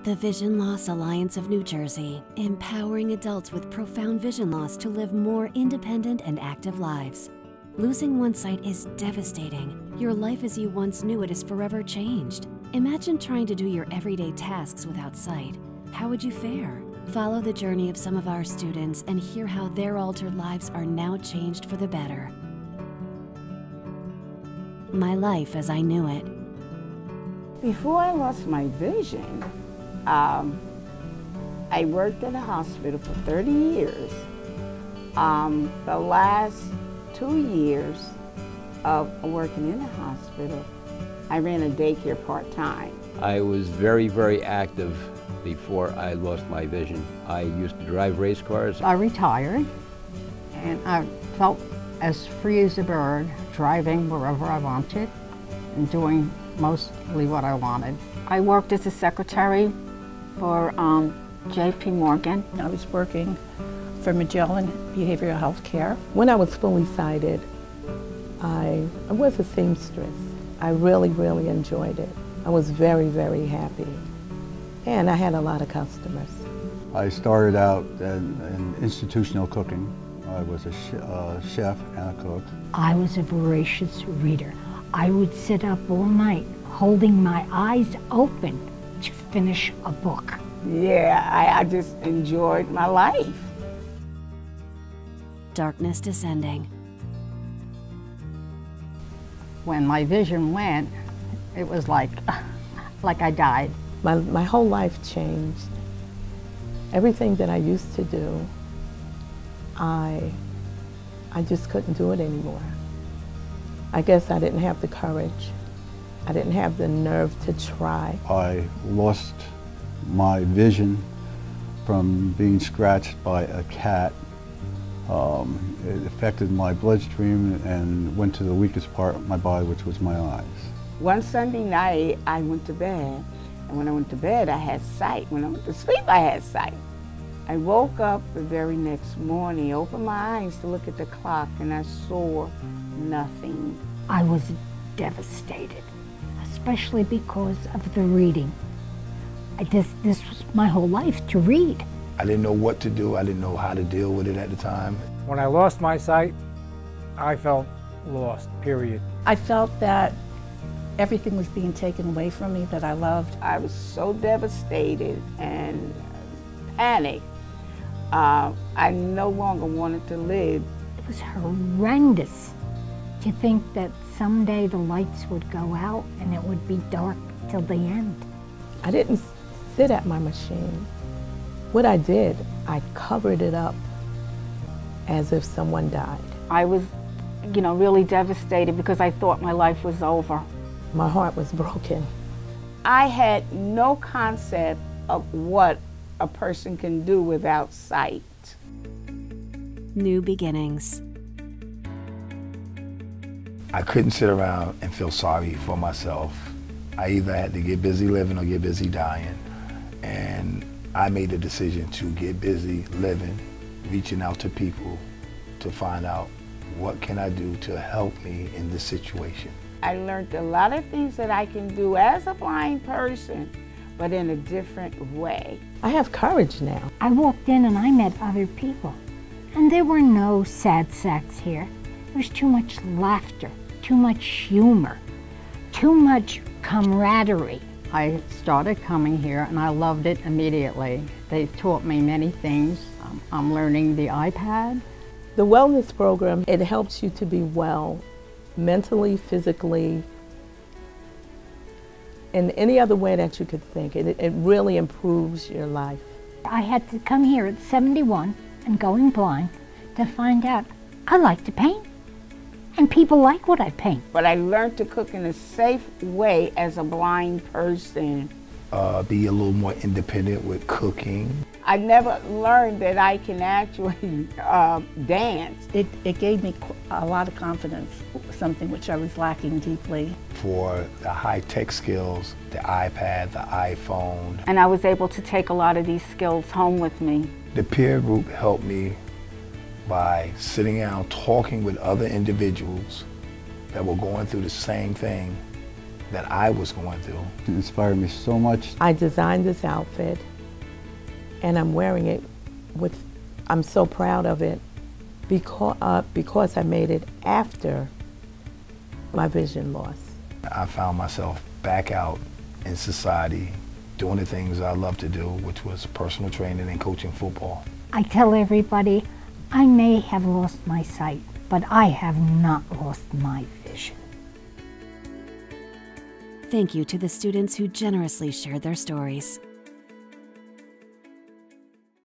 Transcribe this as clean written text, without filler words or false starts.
The Vision Loss Alliance of New Jersey, empowering adults with profound vision loss to live more independent and active lives. Losing one sight is devastating. Your life as you once knew it is forever changed. Imagine trying to do your everyday tasks without sight. How would you fare? Follow the journey of some of our students and hear how their altered lives are now changed for the better. My life as I knew it. Before I lost my vision, I worked at a hospital for 30 years. The last 2 years of working in the hospital, I ran a daycare part-time. I was very, very active before I lost my vision. I used to drive race cars. I retired and I felt as free as a bird, driving wherever I wanted and doing mostly what I wanted. I worked as a secretary for J.P. Morgan. I was working for Magellan Behavioral Health Care. When I was fully sighted, I was a seamstress. I really, really enjoyed it. I was very, very happy. And I had a lot of customers. I started out in institutional cooking. I was a chef and a cook. I was a voracious reader. I would sit up all night holding my eyes open to finish a book. Yeah, I just enjoyed my life. Darkness descending. When my vision went, it was like I died. My whole life changed. Everything that I used to do, I just couldn't do it anymore. I guess I didn't have the courage. I didn't have the nerve to try. I lost my vision from being scratched by a cat. It affected my bloodstream and went to the weakest part of my body, which was my eyes. One Sunday night, I went to bed, and when I went to bed, I had sight. When I went to sleep, I had sight. I woke up the very next morning, opened my eyes to look at the clock, and I saw nothing. I was devastated, especially because of the reading. This was my whole life, to read. I didn't know what to do. I didn't know how to deal with it at the time. When I lost my sight, I felt lost, period. I felt that everything was being taken away from me that I loved. I was so devastated and panicked. I no longer wanted to live. It was horrendous to think that someday the lights would go out and it would be dark till the end. I didn't sit at my machine. What I did, I covered it up as if someone died. I was, really devastated because I thought my life was over. My heart was broken. I had no concept of what a person can do without sight. New beginnings. I couldn't sit around and feel sorry for myself. I either had to get busy living or get busy dying. And I made the decision to get busy living, reaching out to people to find out what can I do to help me in this situation. I learned a lot of things that I can do as a blind person, but in a different way. I have courage now. I walked in and I met other people, and there were no sad sacks here. There was too much laughter, too much humor, too much camaraderie. I started coming here and I loved it immediately. They taught me many things. I'm learning the iPad. The wellness program, it helps you to be well, mentally, physically, in any other way that you could think. It really improves your life. I had to come here at 71 and going blind to find out I like to paint. And people like what I paint. But I learned to cook in a safe way as a blind person. Be a little more independent with cooking. I never learned that I can actually dance. It gave me a lot of confidence, something which I was lacking deeply. For the high-tech skills, the iPad, the iPhone. And I was able to take a lot of these skills home with me. The peer group helped me by sitting down, talking with other individuals that were going through the same thing, that I was going through. It inspired me so much. I designed this outfit and I'm wearing it I'm so proud of it because I made it after my vision loss. I found myself back out in society doing the things I love to do, which was personal training and coaching football. I tell everybody, I may have lost my sight, but I have not lost my vision. Thank you to the students who generously shared their stories.